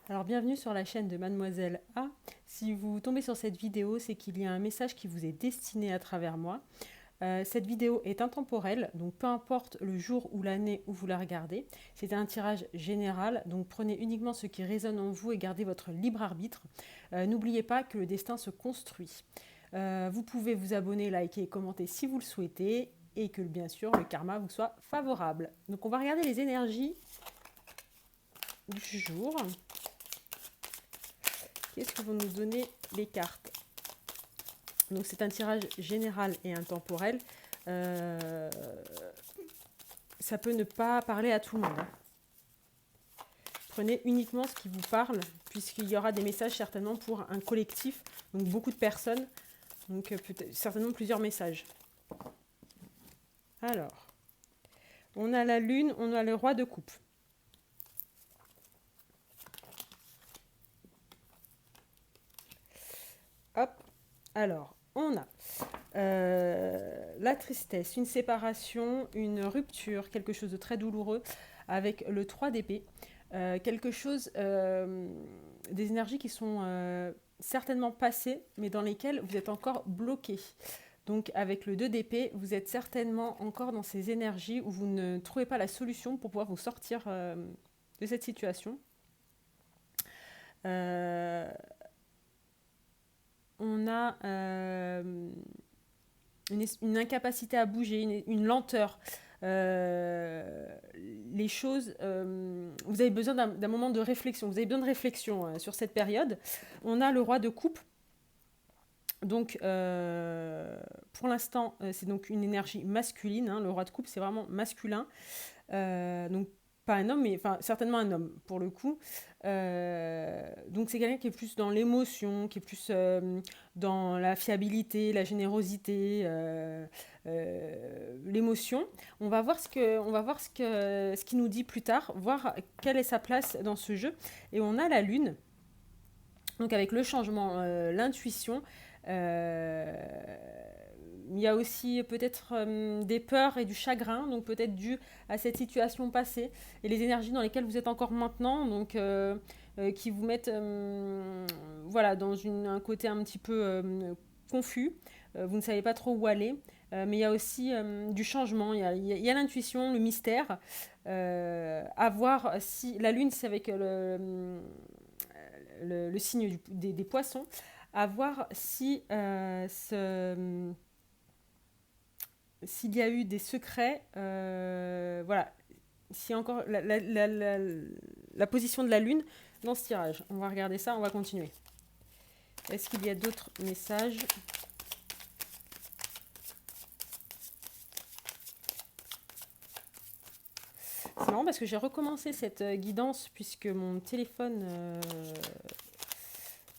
Alors bienvenue sur la chaîne de Mademoiselle A. Si vous tombez sur cette vidéo, c'est qu'il y a un message qui vous est destiné à travers moi. Cette vidéo est intemporelle, donc peu importe le jour ou l'année où vous la regardez. C'est un tirage général, donc prenez uniquement ce qui résonne en vous et gardez votre libre arbitre. N'oubliez pas que le destin se construit. Vous pouvez vous abonner, liker et commenter si vous le souhaitez et que bien sûr le karma vous soit favorable. Donc on va regarder les énergies du jour. Qu'est-ce que vont nous donner les cartes? Donc c'est un tirage général et intemporel. Ça peut ne pas parler à tout le monde, hein. Prenez uniquement ce qui vous parle, puisqu'il y aura des messages certainement pour un collectif, donc beaucoup de personnes, donc peut-être certainement plusieurs messages. Alors, on a la lune, on a le roi de coupe. Hop, alors, on a la tristesse, une séparation, une rupture, quelque chose de très douloureux avec le 3 d'épée. Quelque chose, des énergies qui sont certainement passées, mais dans lesquelles vous êtes encore bloqué. Donc avec le 2 d'épée, vous êtes certainement encore dans ces énergies où vous ne trouvez pas la solution pour pouvoir vous sortir de cette situation. On a une incapacité à bouger, une lenteur. Les choses, vous avez besoin d'un moment de réflexion. Vous avez besoin de réflexion sur cette période. On a le roi de coupe. Donc, pour l'instant, c'est donc une énergie masculine, hein. Le roi de coupe, c'est vraiment masculin. Donc, pas un homme, mais enfin, certainement un homme, pour le coup. Donc, c'est quelqu'un qui est plus dans l'émotion, qui est plus dans la fiabilité, la générosité, l'émotion. On va voir ce qu'il nous dit plus tard, voir quelle est sa place dans ce jeu. Et on a la lune. Donc, avec le changement, l'intuition, il y a aussi peut-être des peurs et du chagrin, donc peut-être dû à cette situation passée et les énergies dans lesquelles vous êtes encore maintenant, donc qui vous mettent voilà, dans un côté un petit peu confus. Vous ne savez pas trop où aller, mais il y a aussi du changement, il y a l'intuition, le mystère. À voir si la lune, c'est avec le signe des poissons, à voir si s'il y a eu des secrets, voilà, si encore la position de la lune dans ce tirage. On va regarder ça, on va continuer. Est-ce qu'il y a d'autres messages? C'est marrant parce que j'ai recommencé cette guidance puisque mon téléphone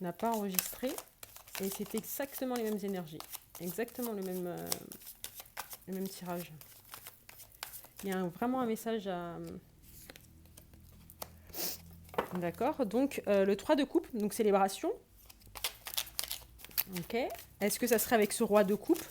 n'a pas enregistré et c'est exactement les mêmes énergies, exactement le même tirage. Il y a vraiment un message à... D'accord, donc le 3 de coupe, donc célébration. Ok, est-ce que ça serait avec ce roi de coupe?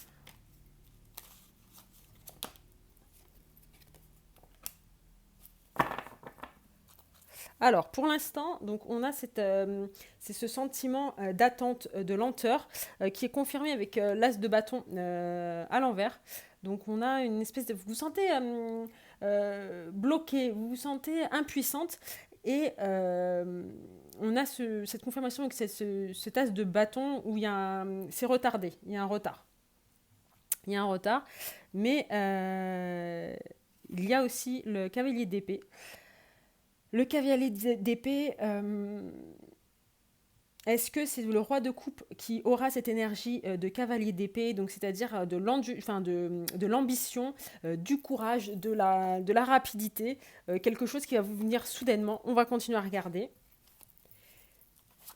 Alors, pour l'instant, donc on a c'est ce sentiment d'attente, de lenteur, qui est confirmé avec l'as de bâton à l'envers. Donc, on a une espèce de... Vous vous sentez bloqué, vous vous sentez impuissante. Et on a cette confirmation avec cet as de bâton où c'est retardé, il y a un retard. Il y a un retard, mais il y a aussi le cavalier d'épée. Le cavalier d'épée, est-ce que c'est le roi de coupe qui aura cette énergie de cavalier d'épée, donc c'est-à-dire de l'ambition, du courage, de la rapidité, quelque chose qui va vous venir soudainement. On va continuer à regarder.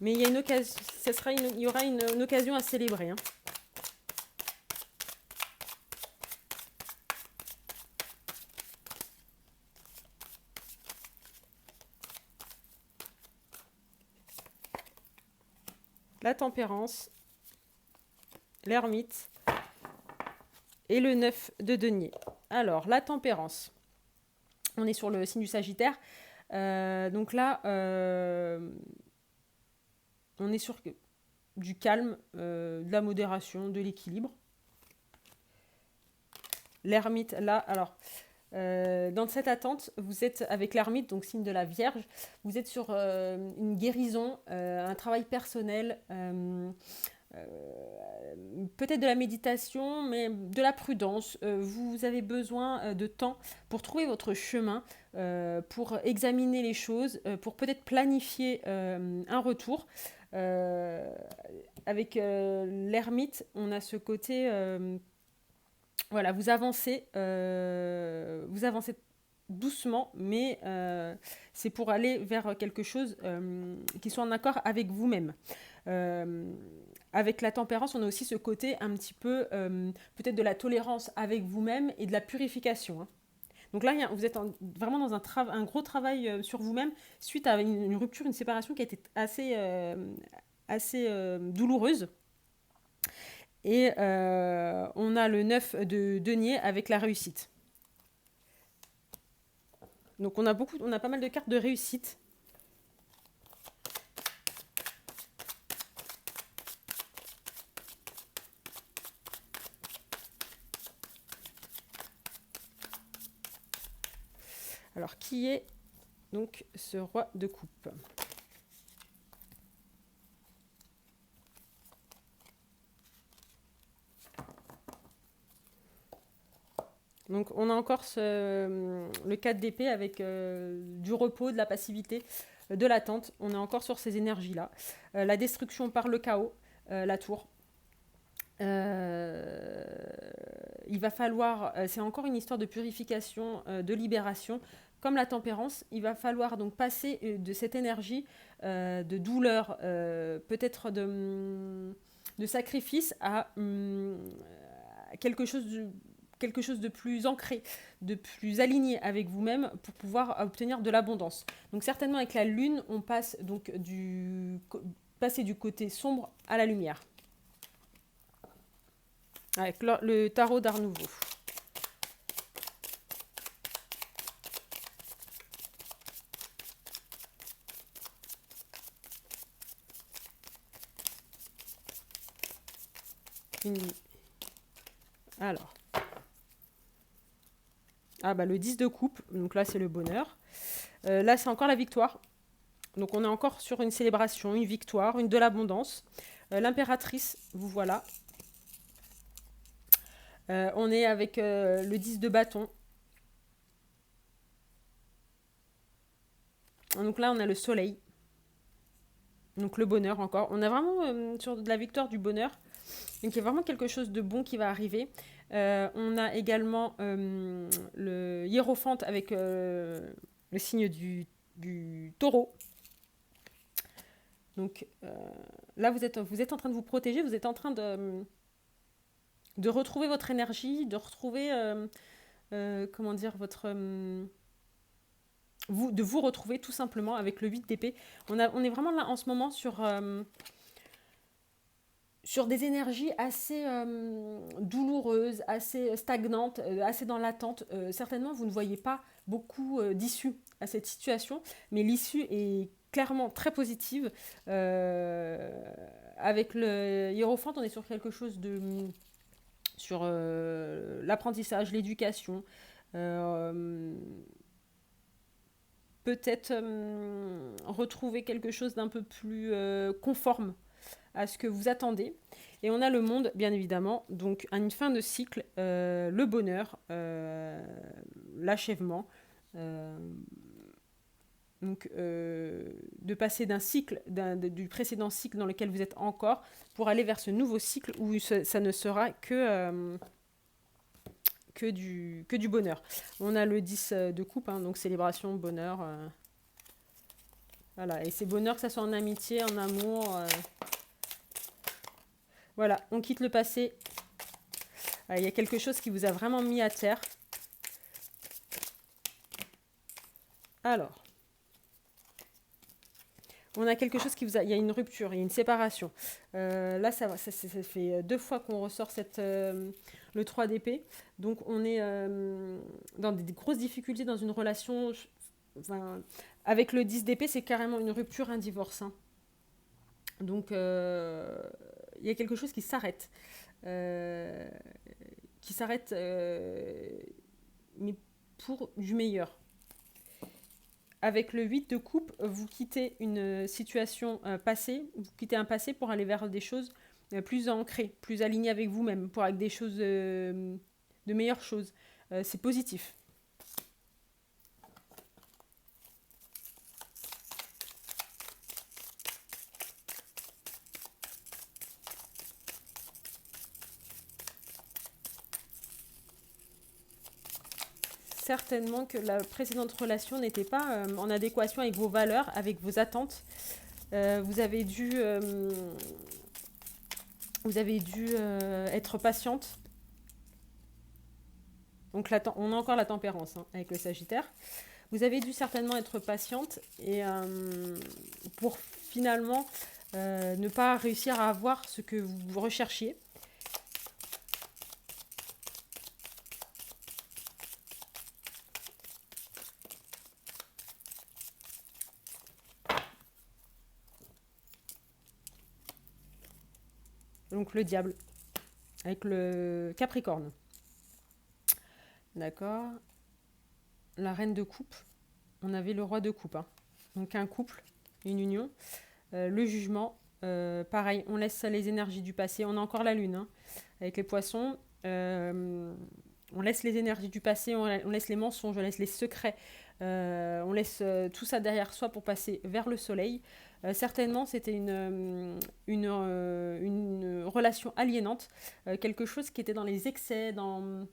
Mais il y a une occasion, il y aura une occasion à célébrer, hein. La tempérance, l'ermite et le 9 de denier. Alors, la tempérance. On est sur le signe du Sagittaire. Donc là, on est sur du calme, de la modération, de l'équilibre. L'ermite, là, alors, dans cette attente, vous êtes avec l'ermite, donc signe de la Vierge, vous êtes sur une guérison, un travail personnel, peut-être de la méditation, mais de la prudence. Vous avez besoin de temps pour trouver votre chemin, pour examiner les choses, pour peut-être planifier un retour. Euh, avec l'ermite, on a ce côté, voilà, vous avancez doucement, mais c'est pour aller vers quelque chose qui soit en accord avec vous-même. Euh, avec la tempérance, on a aussi ce côté un petit peu peut-être de la tolérance avec vous-même et de la purification, hein. Donc là, vous êtes vraiment dans un gros travail sur vous-même suite à une rupture, une séparation qui a été assez douloureuse. Et on a le 9 de denier avec la réussite. Donc on a pas mal de cartes de réussite. Alors qui est donc ce roi de coupe? Donc on a encore le 4 d'épée avec du repos, de la passivité, de l'attente. On est encore sur ces énergies-là. La destruction par le chaos, la tour. Il va falloir, c'est encore une histoire de purification, de libération. Comme la tempérance, il va falloir donc passer de cette énergie de douleur, peut-être de sacrifice à quelque chose de plus ancré, de plus aligné avec vous-même pour pouvoir obtenir de l'abondance. Donc certainement avec la lune, on passe donc passer du côté sombre à la lumière. Avec le tarot d'Art Nouveau. Alors. Ah bah le 10 de coupe, donc là c'est le bonheur. Là c'est encore la victoire. Donc on est encore sur une célébration, une victoire, de l'abondance. L'impératrice, vous voilà. On est avec le 10 de bâton. Donc là on a le soleil. Donc le bonheur encore. On a vraiment sur de la victoire, du bonheur. Donc il y a vraiment quelque chose de bon qui va arriver. On a également le hiérophante avec le signe du taureau. Donc là, vous êtes en train de vous protéger, vous êtes en train de retrouver votre énergie, de retrouver, comment dire, de vous retrouver tout simplement avec le 8 d'épée. On est vraiment là en ce moment sur des énergies assez douloureuses, assez stagnantes, assez dans l'attente. Certainement, vous ne voyez pas beaucoup d'issue à cette situation, mais l'issue est clairement très positive. Avec le hiérophante, on est sur quelque chose sur l'apprentissage, l'éducation, peut-être retrouver quelque chose d'un peu plus conforme à ce que vous attendez. Et on a le monde, bien évidemment, donc à une fin de cycle, le bonheur, l'achèvement, donc de passer d'un cycle, du précédent cycle dans lequel vous êtes encore, pour aller vers ce nouveau cycle où ça ne sera que du bonheur. On a le 10 de coupe, hein, donc célébration, bonheur. Voilà, et c'est bonheur que ça soit en amitié, en amour. Voilà, on quitte le passé. Il y a quelque chose qui vous a vraiment mis à terre. Alors, on a quelque chose il y a une rupture, il y a une séparation. Là, ça fait 2 fois qu'on ressort le 3 d'épée. Donc, on est dans des grosses difficultés dans une relation enfin, avec le 10 d'épée, c'est carrément une rupture, un divorce, hein. Donc, il y a quelque chose euh, qui s'arrête, mais pour du meilleur. Avec le 8 de coupe, vous quittez une situation passée, vous quittez un passé pour aller vers des choses plus ancrées, plus alignées avec vous-même, pour avec des choses, de meilleures choses. C'est positif. Certainement que la précédente relation n'était pas en adéquation avec vos valeurs, avec vos attentes. Vous avez dû, être patiente. Donc on a encore la tempérance, hein, avec le Sagittaire. Vous avez dû certainement être patiente et pour finalement ne pas réussir à avoir ce que vous recherchiez. Donc le diable, avec le Capricorne. D'accord. La reine de coupe. On avait le roi de coupe, hein. Donc un couple, une union. Le jugement, pareil, on laisse les énergies du passé. On a encore la lune, hein, avec les poissons. On laisse les énergies du passé, on laisse les mensonges, on laisse les secrets. On laisse tout ça derrière soi pour passer vers le soleil. Certainement, c'était une relation aliénante, quelque chose qui était dans les excès, dans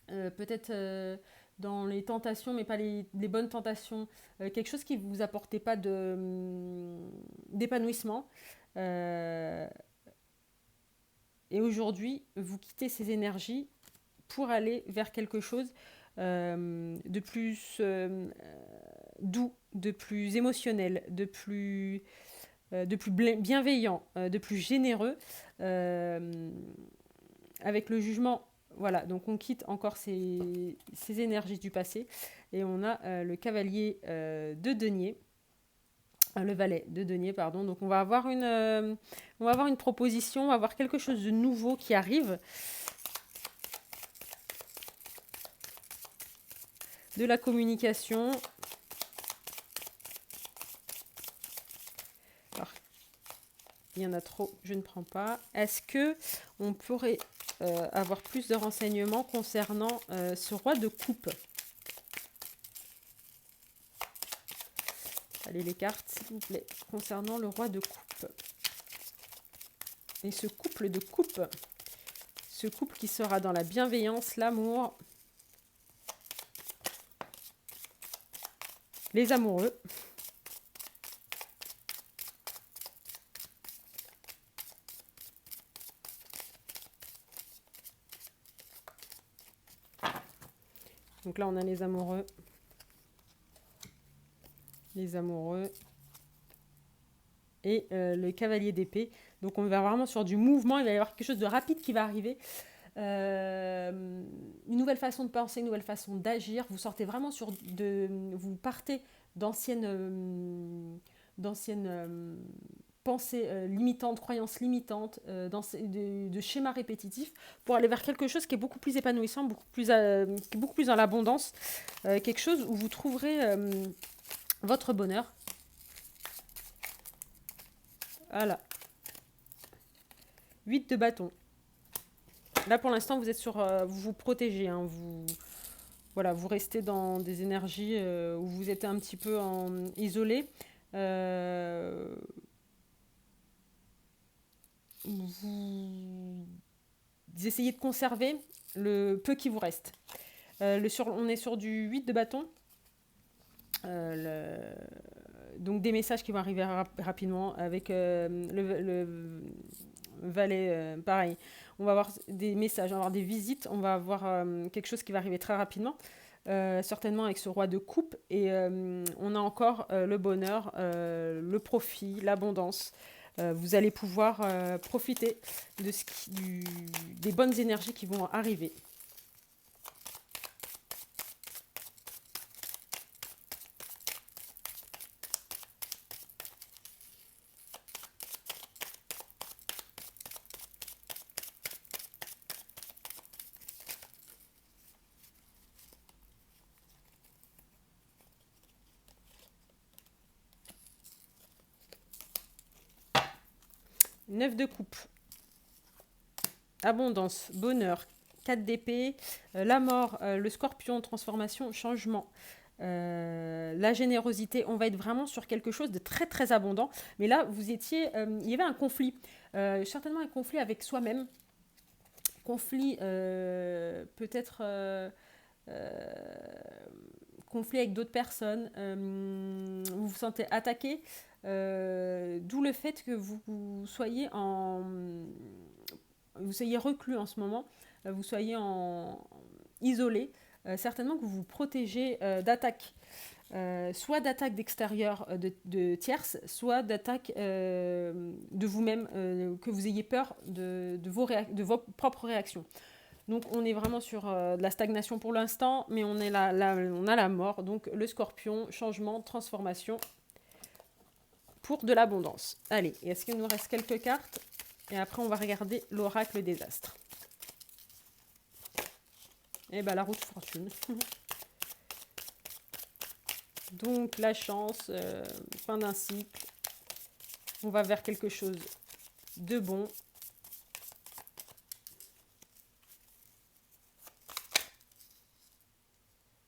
peut-être dans les tentations, mais pas les bonnes tentations, quelque chose qui ne vous apportait pas d'épanouissement. Euh, et aujourd'hui, vous quittez ces énergies pour aller vers quelque chose de plus doux, de plus émotionnel, de plus bienveillant, de plus généreux. Avec le jugement, voilà, donc on quitte encore ces énergies du passé et on a le cavalier de denier, le valet de denier, pardon. Donc on va avoir une proposition, on va avoir quelque chose de nouveau qui arrive. De la communication. Alors, il y en a trop, je ne prends pas. Est-ce que on pourrait avoir plus de renseignements concernant ce roi de coupe? Allez, les cartes, s'il vous plaît, concernant le roi de coupe. Et ce couple de coupe, ce couple qui sera dans la bienveillance, l'amour, les amoureux. Donc là, on a les amoureux. Les amoureux. Et le cavalier d'épée. Donc on va vraiment sur du mouvement. Il va y avoir quelque chose de rapide qui va arriver. Une nouvelle façon de penser, une nouvelle façon d'agir. Vous sortez vraiment vous partez d'anciennes pensées limitantes, croyances limitantes, de schémas répétitifs, pour aller vers quelque chose qui est beaucoup plus épanouissant, qui est beaucoup plus dans l'abondance, quelque chose où vous trouverez votre bonheur. Voilà. 8 de bâton. Là, pour l'instant, vous êtes vous vous protégez, hein, voilà, vous restez dans des énergies où vous êtes un petit peu isolé. Vous essayez de conserver le peu qui vous reste. On est sur du 8 de bâton. Donc des messages qui vont arriver rapidement avec le valet, pareil. On va avoir des messages, on va avoir des visites, on va avoir quelque chose qui va arriver très rapidement. Certainement avec ce roi de coupe. Et on a encore le bonheur, le profit, l'abondance. Vous allez pouvoir profiter des bonnes énergies qui vont arriver. 9 de coupe. Abondance, bonheur, 4 d'épée, la mort, le scorpion, transformation, changement. La générosité, on va être vraiment sur quelque chose de très très abondant. Mais là, il y avait un conflit, certainement un conflit avec soi-même, conflit peut-être conflit avec d'autres personnes, vous vous sentez attaqué, d'où le fait que vous soyez reclus en ce moment, vous soyez isolé, certainement que vous vous protégez d'attaques, soit d'attaques d'extérieur de tierces, soit d'attaques de vous-même, que vous ayez peur de vos propres réactions. Donc on est vraiment sur de la stagnation pour l'instant, mais on a la mort, donc le scorpion, changement, transformation pour de l'abondance. Allez, est-ce qu'il nous reste quelques cartes? Et après on va regarder l'oracle des astres. Et bien la roue de fortune. Donc la chance, fin d'un cycle, on va vers quelque chose de bon.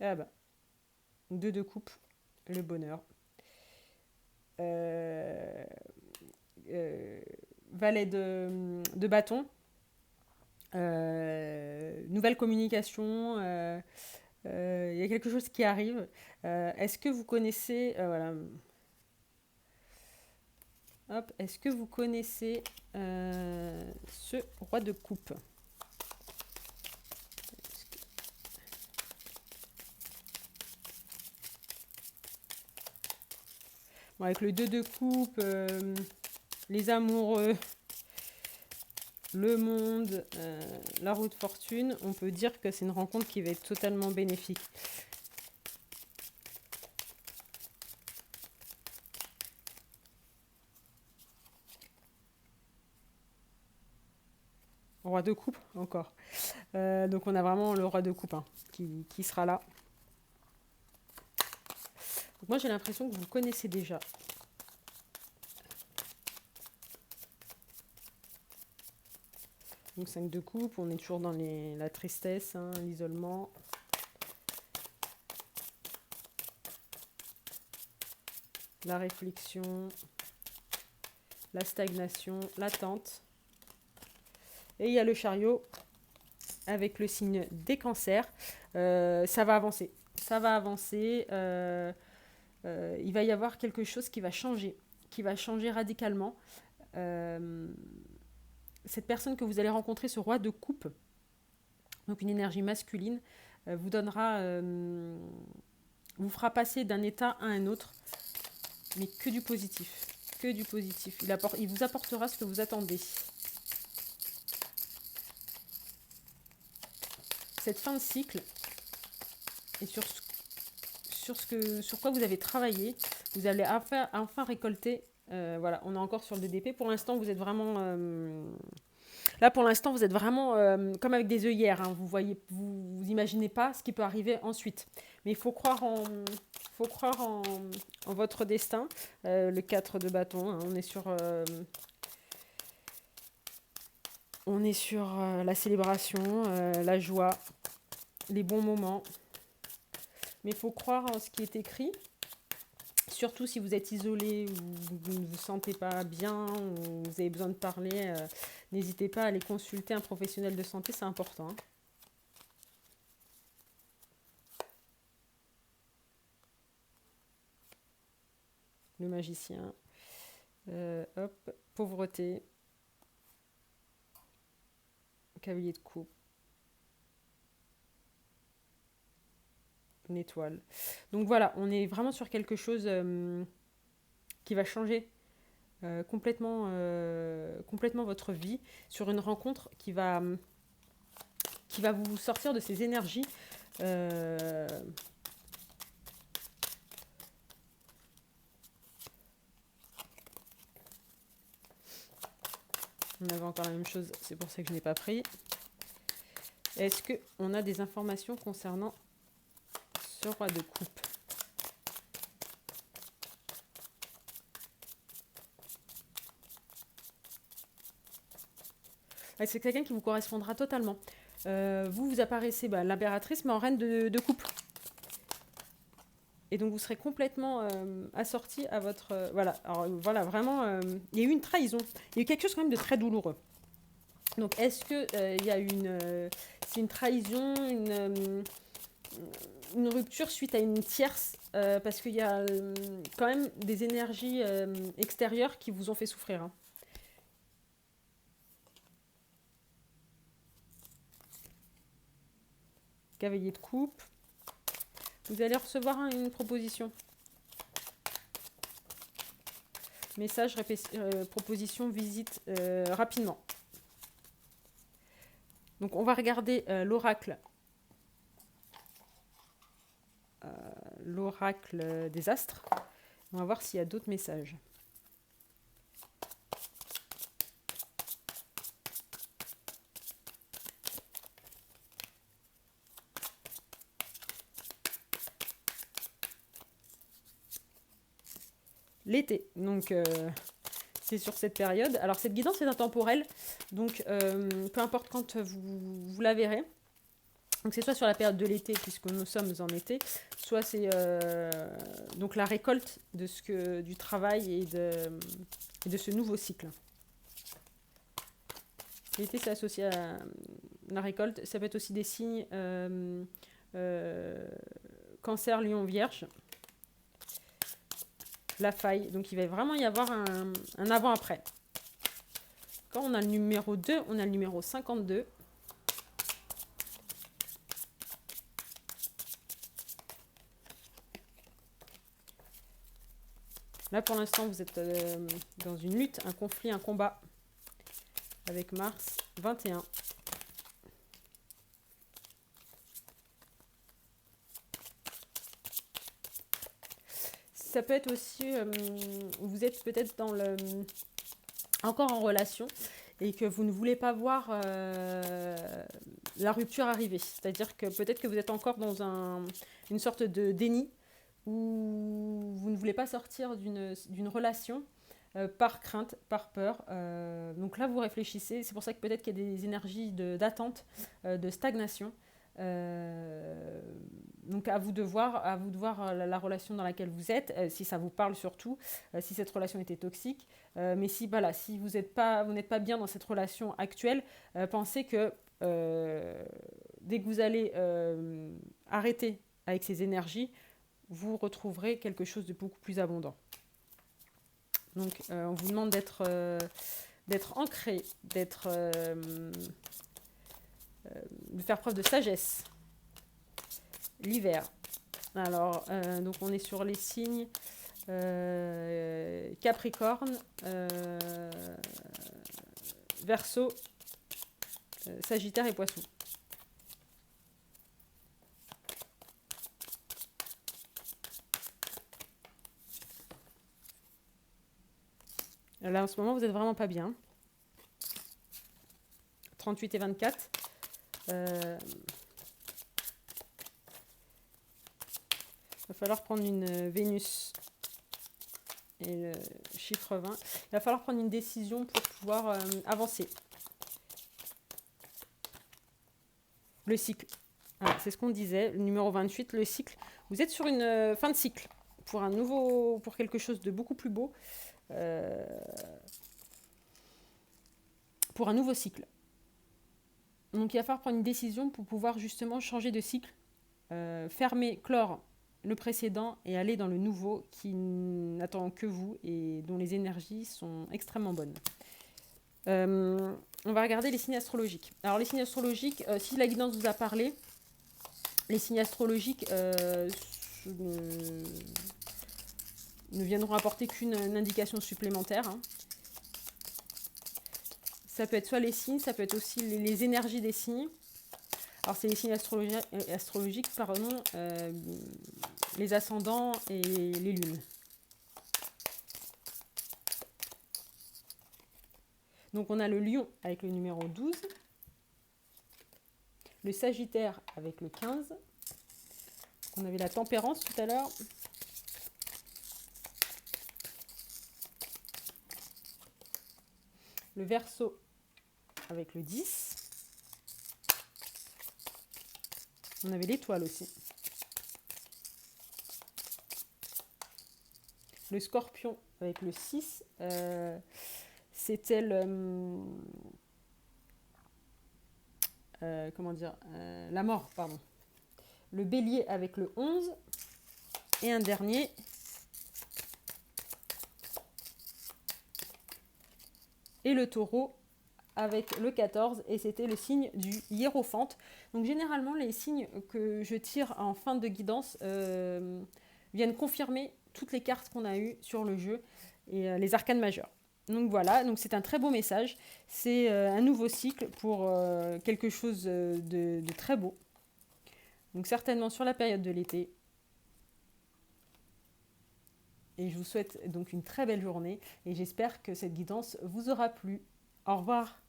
Ah bah, 2 de coupe, le bonheur. Valet de bâton, nouvelle communication, il y a quelque chose qui arrive. Est-ce que vous connaissez, voilà. Hop, est-ce que vous connaissez ce roi de coupe? Bon, avec le 2 de coupe, les amoureux, le monde, la roue de fortune, on peut dire que c'est une rencontre qui va être totalement bénéfique. Roi de coupe, encore. Donc on a vraiment le roi de coupe qui sera là. Donc moi j'ai l'impression que vous connaissez déjà. Donc 5 de coupe, on est toujours dans la tristesse, l'isolement. La réflexion, la stagnation, l'attente. Et il y a le chariot avec le signe des cancers. Ça va avancer. Ça va avancer. Il va y avoir quelque chose qui va changer radicalement. Cette personne que vous allez rencontrer, ce roi de coupe, donc une énergie masculine, vous fera passer d'un état à un autre, mais que du positif. Que du positif. Il vous apportera ce que vous attendez. Cette fin de cycle, et sur quoi vous avez travaillé, vous allez enfin récolter. Voilà, on est encore sur le DDP. Pour l'instant, vous êtes vraiment... là, pour l'instant, vous êtes vraiment comme avec des œillères. Vous imaginez pas ce qui peut arriver ensuite. Mais il faut croire en votre destin. Le 4 de bâton, on est sur la célébration, la joie, les bons moments. Mais il faut croire en ce qui est écrit. Surtout si vous êtes isolé, ou vous ne vous sentez pas bien, ou vous avez besoin de parler, n'hésitez pas à aller consulter un professionnel de santé, c'est important. Le magicien. Hop, pauvreté. Cavalier de coupe. Une étoile. Donc voilà, on est vraiment sur quelque chose qui va changer complètement votre vie, sur une rencontre qui va vous sortir de ces énergies. On avait encore la même chose, c'est pour ça que je n'ai pas pris. Est-ce qu'on a des informations concernant ce roi de coupe? Ouais, c'est quelqu'un qui vous correspondra totalement. Vous apparaissez l'impératrice, mais en reine de couple. Et donc, vous serez complètement assorti à votre... voilà, alors voilà, vraiment, il y a eu une trahison. Il y a eu quelque chose quand même de très douloureux. Donc, est-ce qu'il y a une... c'est une trahison, une rupture suite à une tierce parce qu'il y a quand même des énergies extérieures qui vous ont fait souffrir. Hein. Cavalier de coupe. Vous allez recevoir une proposition. Message, proposition, visite rapidement. Donc on va regarder l'oracle. L'oracle des astres. On va voir s'il y a d'autres messages. L'été, donc c'est sur cette période. Alors cette guidance est intemporelle, donc peu importe quand vous la verrez. Donc c'est soit sur la période de l'été, puisque nous sommes en été, soit c'est donc la récolte de du travail et de ce nouveau cycle. L'été, c'est associé à la récolte. Ça peut être aussi des signes Cancer, Lion, Vierge. La faille. Donc il va vraiment y avoir un avant-après. Quand on a le numéro 2, on a le numéro 52. Là, pour l'instant, vous êtes dans une lutte, un conflit, un combat avec Mars 21. Ça peut être aussi, vous êtes peut-être encore en relation et que vous ne voulez pas voir la rupture arriver. C'est-à-dire que peut-être que vous êtes encore dans une sorte de déni où vous ne voulez pas sortir d'une relation par crainte, par peur. Donc là, vous réfléchissez. C'est pour ça que peut-être qu'il y a des énergies d'attente, de stagnation. Donc à vous de voir la relation dans laquelle vous êtes, si ça vous parle surtout, si cette relation était toxique. Mais si vous n'êtes pas bien dans cette relation actuelle, pensez que dès que vous allez arrêter avec ces énergies, vous retrouverez quelque chose de beaucoup plus abondant. Donc, on vous demande d'être ancré, de faire preuve de sagesse. L'hiver. Alors, donc on est sur les signes Capricorne, Verseau, Sagittaire et Poisson. Là, en ce moment, vous n'êtes vraiment pas bien. 38 et 24. Il va falloir prendre une Vénus et le chiffre 20. Il va falloir prendre une décision pour pouvoir avancer. Le cycle. Voilà, c'est ce qu'on disait. Le numéro 28, le cycle. Vous êtes sur une fin de cycle pour quelque chose de beaucoup plus beau. Pour un nouveau cycle. Donc il va falloir prendre une décision pour pouvoir justement changer de cycle, clore le précédent et aller dans le nouveau qui n'attend que vous et dont les énergies sont extrêmement bonnes. On va regarder les signes astrologiques. Alors les signes astrologiques, si la guidance vous a parlé, les signes astrologiques ne viendront apporter qu'une indication supplémentaire. Hein. Ça peut être soit les signes, ça peut être aussi les énergies des signes. Alors c'est les signes astrologiques, les ascendants et les lunes. Donc on a le lion avec le numéro 12, le sagittaire avec le 15, on avait la tempérance tout à l'heure. Le Verseau avec le 10. On avait l'étoile aussi. Le scorpion avec le 6, c'était la mort, pardon. Le bélier avec le 11 et un dernier et le taureau avec le 14 et c'était le signe du hiérophante. Donc généralement les signes que je tire en fin de guidance viennent confirmer toutes les cartes qu'on a eues sur le jeu et les arcanes majeures. Donc voilà, donc c'est un très beau message, c'est un nouveau cycle pour quelque chose de très beau. Donc certainement sur la période de l'été. Et je vous souhaite donc une très belle journée et j'espère que cette guidance vous aura plu. Au revoir.